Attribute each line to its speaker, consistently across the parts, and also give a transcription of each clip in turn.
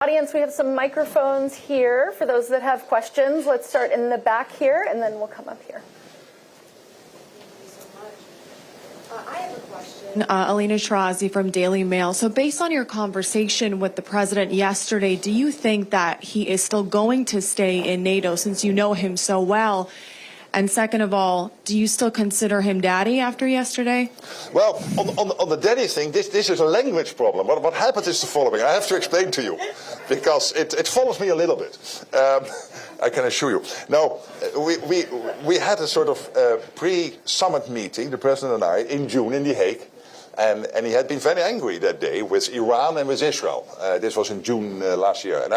Speaker 1: Audience, we have some microphones here for those that have questions. Let's start in the back here, and then we'll come up here.
Speaker 2: I have a question. Alina Shirazi from Daily Mail. So based on your conversation with the president yesterday, do you think that he is still going to stay in NATO since you know him so well? And second of all, do you still consider him daddy after yesterday?
Speaker 3: Well, on the daddy thing, this is a language problem. What happened is the following. I have to explain to you, because it follows me a little bit. I can assure you. Now, we had a sort of pre-summit meeting, the president and I, in June in The Hague. And he had been very angry that day with Iran and with Israel. This was in June last year.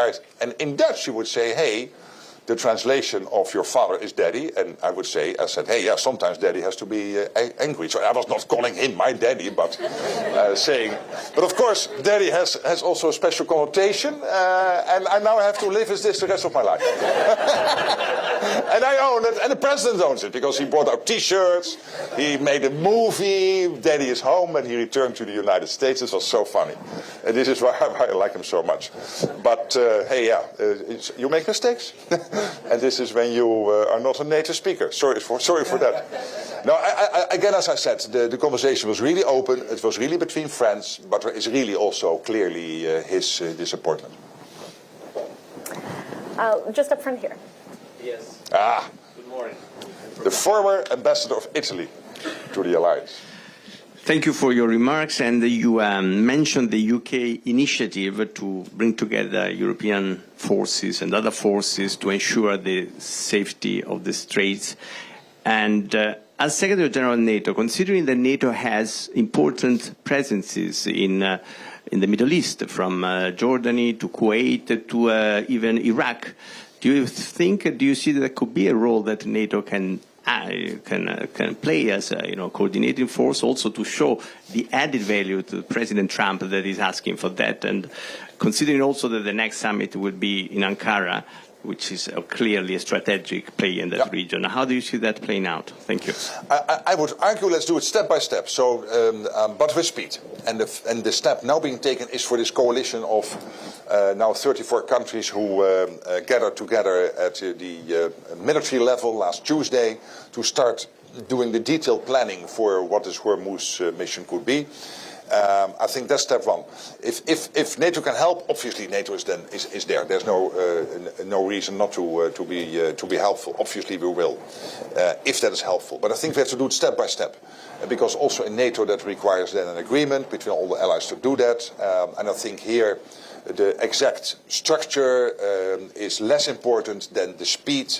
Speaker 3: And in Dutch, you would say, hey, the translation of your father is daddy, and I said, hey, yeah, sometimes daddy has to be angry. So I was not calling him my daddy, but saying, but of course, daddy has also a special connotation, and I now have to live with this the rest of my life. And I own it, and the president owns it, because he brought out T-shirts, he made a movie, Daddy is Home, and he returned to the United States. This was so funny. And this is why I like him so much. But, hey, yeah, you make mistakes. And this is when you are not a native speaker. Sorry for that. No, again, as I said, the conversation was really open. It was really between friends, but there is really also clearly his disappointment.
Speaker 1: Just up front here.
Speaker 4: Yes.
Speaker 3: Good morning. The former ambassador of Italy to the alliance.
Speaker 4: Thank you for your remarks, and you mentioned the UK initiative to bring together European forces and other forces to ensure the safety of the Straits. And as Secretary General of NATO, considering that NATO has important presences in the Middle East, from Jordan to Kuwait to even Iraq, do you see that there could be a role that NATO can play as a coordinating force, also to show the added value to President Trump that is asking for that, and considering also that the next summit will be in Ankara, which is clearly a strategic play in that region. How do you see that playing out? Thank you.
Speaker 3: I would argue let's do it step by step, but with speed. And the step now being taken is for this coalition of now 34 countries who gathered together at the military level last Tuesday to start doing the detailed planning for what this Hormuz mission could be. I think that's step one. If NATO can help, obviously NATO is there. There's no reason not to be helpful. Obviously we will, if that is helpful. But I think we have to do it step by step, because also in NATO that requires then an agreement between all the allies to do that. And I think here the exact structure is less important than the speed.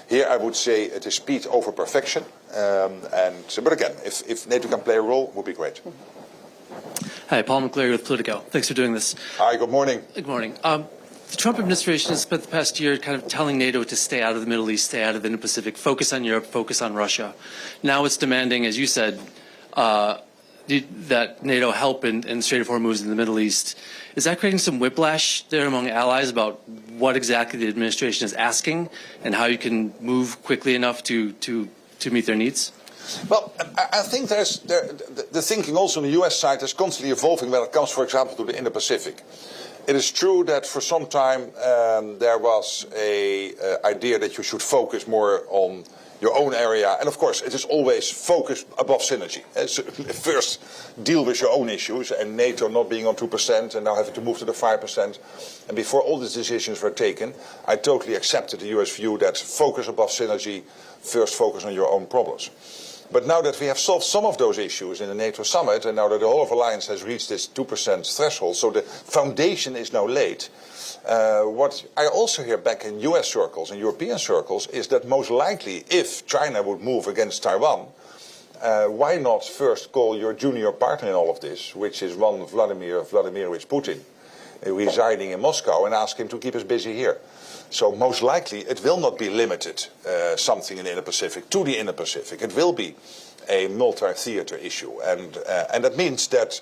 Speaker 3: Here I would say it is speed over perfection. But again, if NATO can play a role, it would be great.
Speaker 5: Hi, Paul McCleary with Politico. Thanks for doing this.
Speaker 3: Hi, good morning.
Speaker 5: Good morning. The Trump administration has spent the past year kind of telling NATO to stay out of the Middle East, stay out of the Indo Pacific, focus on Europe, focus on Russia. Now it's demanding, as you said, that NATO help in the Strait of Hormuz in the Middle East. Is that creating some whiplash there among allies about what exactly the administration is asking and how you can move quickly enough to meet their needs?
Speaker 3: Well, I think the thinking also on the US side is constantly evolving when it comes, for example, to the Indo Pacific. It is true that for some time there was an idea that you should focus more on your own area. And of course, it is always focus above synergy. So first, deal with your own issues, and NATO not being on 2% and now having to move to the 5%. And before all these decisions were taken, I totally accepted the US view that focus above synergy, first focus on your own problems. But now that we have solved some of those issues in the NATO summit, and now that the whole of alliance has reached this 2% threshold, so the foundation is now laid. What I also hear back in US circles and European circles is that most likely, if China would move against Taiwan, why not first call your junior partner in all of this, which is one Vladimir Vladimirovich Putin, residing in Moscow, and ask him to keep us busy here. So most likely it will not be limited, something in the Indo-Pacific to the Indo-Pacific. It will be a multi-theater issue. And that means that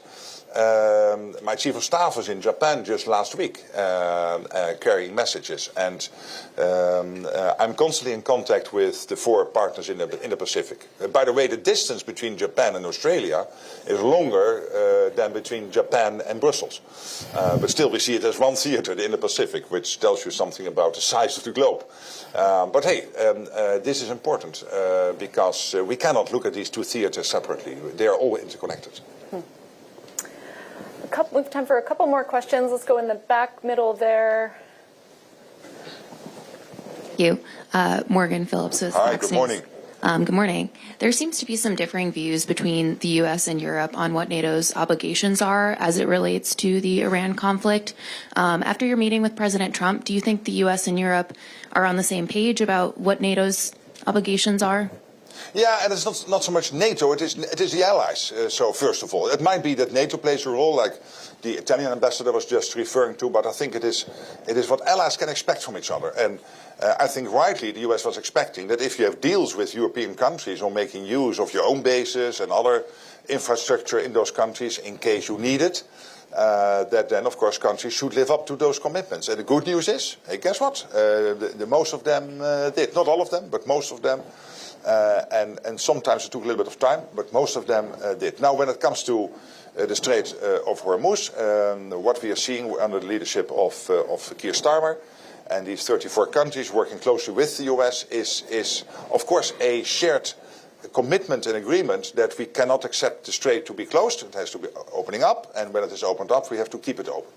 Speaker 3: My chief of staff was in Japan just last week, carrying messages, and I'm constantly in contact with the 4 partners in the Pacific. By the way, the distance between Japan and Australia is longer than between Japan and Brussels, but still we see it as one theater, the Indo-Pacific, which tells you something about the size of the globe. But hey, this is important because we cannot look at these 2 theaters separately. They are all interconnected.
Speaker 1: We have time for a couple more questions. Let's go in the back middle there.
Speaker 6: Thank you. Morgan Phillips with
Speaker 3: Hi,
Speaker 6: Fox
Speaker 3: good morning.
Speaker 6: News. Good morning. There seems to be some differing views between the U.S. and Europe on what NATO's obligations are as it relates to the Iran conflict. After your meeting with President Trump, do you think the U.S. and Europe are on the same page about what NATO's obligations are?
Speaker 3: Yeah, and it's not so much NATO, it is the allies. So first of all, it might be that NATO plays a role, like the Italian ambassador was just referring to, but I think it is what allies can expect from each other. And I think rightly the US was expecting that if you have deals with European countries on making use of your own bases and other infrastructure in those countries in case you need it, that then, of course, countries should live up to those commitments. And the good news is, hey, guess what? The most of them did. Not all of them, but most of them. And sometimes it took a little bit of time, but most of them did. Now, when it comes to the Strait of Hormuz, what we are seeing under the leadership of Keir Starmer and these 34 countries working closely with the US is of course, a shared commitment and agreement that we cannot accept the strait to be closed. It has to be opening up, and when it is opened up, we have to keep it open.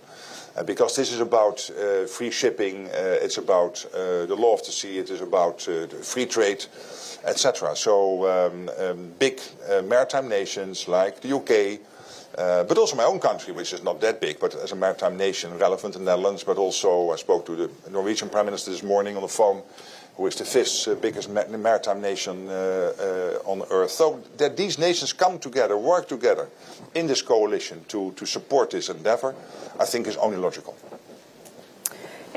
Speaker 3: Because this is about free shipping, it's about the law of the sea, it is about free trade, etc. So big maritime nations like the UK, but also my own country, which is not that big, but as a maritime nation relevant in the Netherlands, but also I spoke to the Norwegian Prime Minister this morning on the phone, who is the 5th biggest maritime nation on earth. So that these nations come together, work together in this coalition to support this endeavor, I think is only logical.